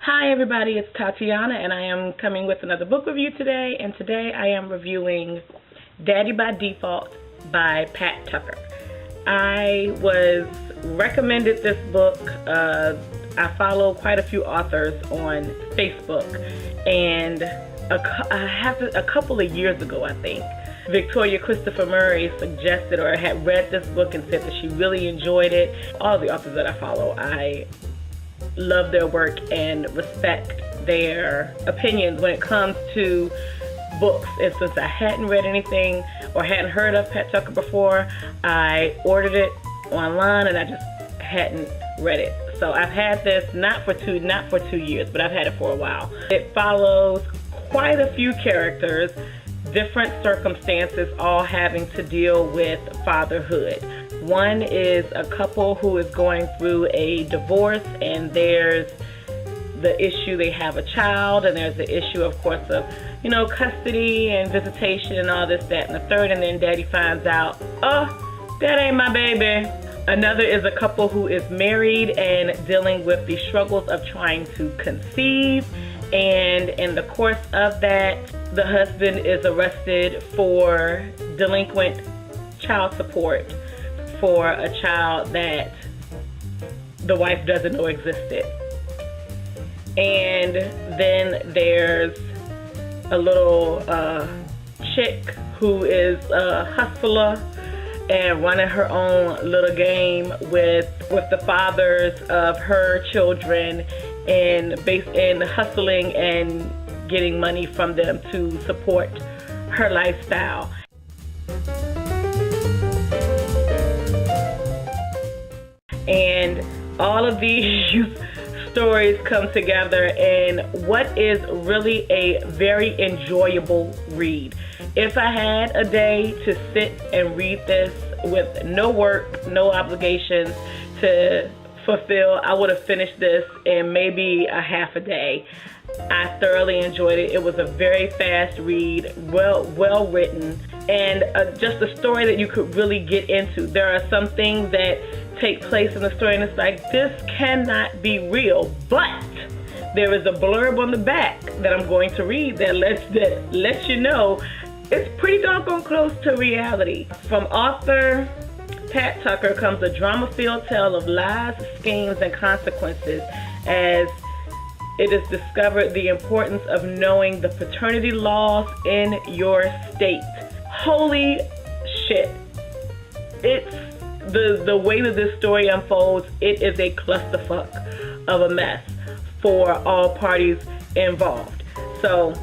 Hi everybody, it's Tatiana and I am coming with another book review today, and today I am reviewing Daddy by Default by Pat Tucker. I was recommended this book. I follow quite a few authors on Facebook, and a couple of years ago, I think, Victoria Christopher Murray suggested or had read this book and said that she really enjoyed it. All the authors that I follow, I love their work and respect their opinions when it comes to books. And since I hadn't read anything or hadn't heard of Pat Tucker before, I ordered it online and I just hadn't read it. So I've had this not for 2 years, but I've had it for a while. It follows quite a few characters, different circumstances, all having to deal with fatherhood. One is a couple who is going through a divorce, and there's the issue they have a child, and there's the issue, of course, of custody and visitation and all this, that, and the third, and then daddy finds out, oh, that ain't my baby. Another is a couple who is married and dealing with the struggles of trying to conceive, and in the course of that, the husband is arrested for delinquent child support for a child that the wife doesn't know existed. And then there's a little chick who is a hustler and running her own little game with the fathers of her children, and hustling and getting money from them to support her lifestyle. And all of these stories come together in what is really a very enjoyable read. If I had a day to sit and read this with no work, no obligations to fulfill, I would have finished this in maybe a half a day. I thoroughly enjoyed it. It was a very fast read, well written, and just a story that you could really get into. There are some things that take place in the story and it's like, this cannot be real, but there is a blurb on the back that I'm going to read that lets you know it's pretty doggone close to reality. From author Pat Tucker comes a drama-filled tale of lies, schemes, and consequences as it is discovered the importance of knowing the paternity laws in your state. Holy shit. It's the way that this story unfolds, it is a clusterfuck of a mess for all parties involved. So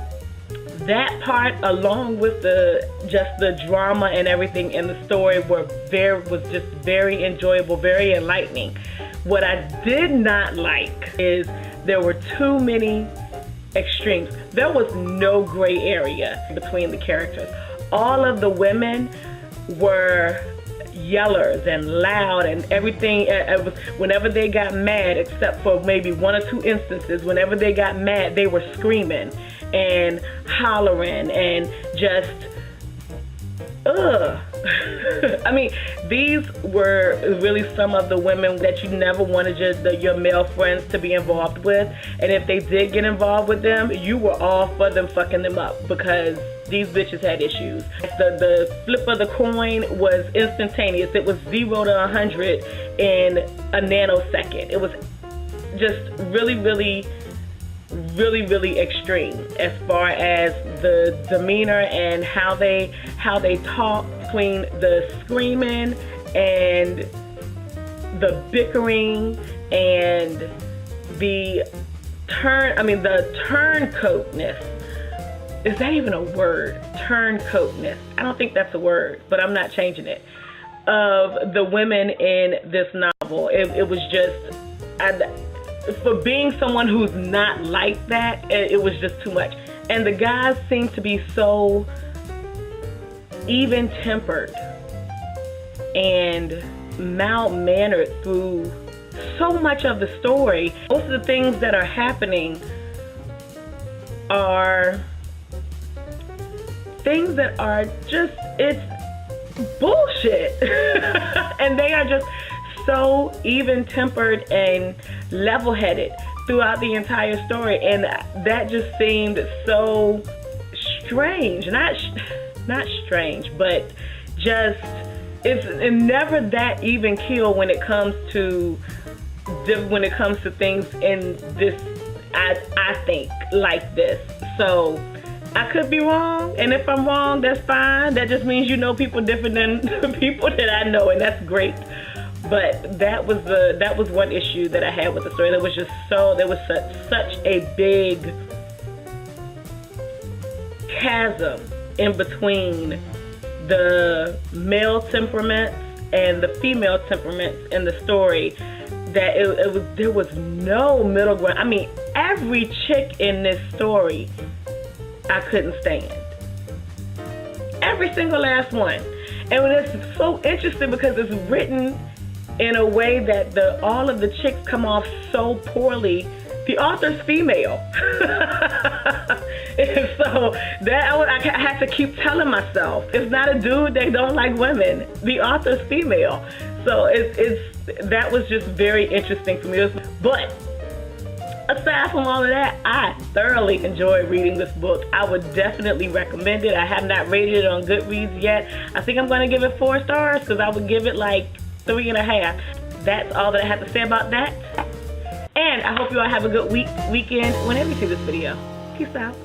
that part, along with the drama and everything in the story, was just very enjoyable, very enlightening. What I did not like is there were too many extremes. There was no gray area between the characters. All of the women were yellers and loud and everything. Whenever they got mad, except for maybe 1 or 2 instances, whenever they got mad, they were screaming and hollering and just I mean, these were really some of the women that you never wanted your male friends to be involved with, and if they did get involved with them, you were all for them fucking them up, because these bitches had issues. The flip of the coin was instantaneous. It was 0 to 100 in a nanosecond. It was just really extreme as far as the demeanor and how they talk, between the screaming and the bickering and the turncoatness. Is that even a word? Turncoatness. I don't think that's a word, but I'm not changing it. Of the women in this novel. It was just, for being someone who's not like that, it was just too much. And the guys seem to be so even-tempered and mild-mannered through so much of the story. Most of the things that are happening are things that are just, it's bullshit. And they are just so even-tempered and level-headed throughout the entire story, and that just seemed so strange. Not strange, but just it's never that even keel when it comes to things in this. I think like this. So I could be wrong, and if I'm wrong, that's fine. That just means you know people different than the people that I know, and that's great. But that was one issue that I had with the story. There was such a big chasm in between the male temperaments and the female temperaments in the story that there was no middle ground. I mean, every chick in this story I couldn't stand. Every single last one. And it's so interesting because it's written in a way that all of the chicks come off so poorly. The author's female. And so I had to keep telling myself, it's not a dude that don't like women. The author's female. So that was just very interesting for me. But aside from all of that, I thoroughly enjoyed reading this book. I would definitely recommend it. I have not rated it on Goodreads yet. I think I'm going to give it 4 stars because I would give it like 3.5. That's all that I have to say about that. And I hope you all have a good weekend whenever you see this video. Peace out.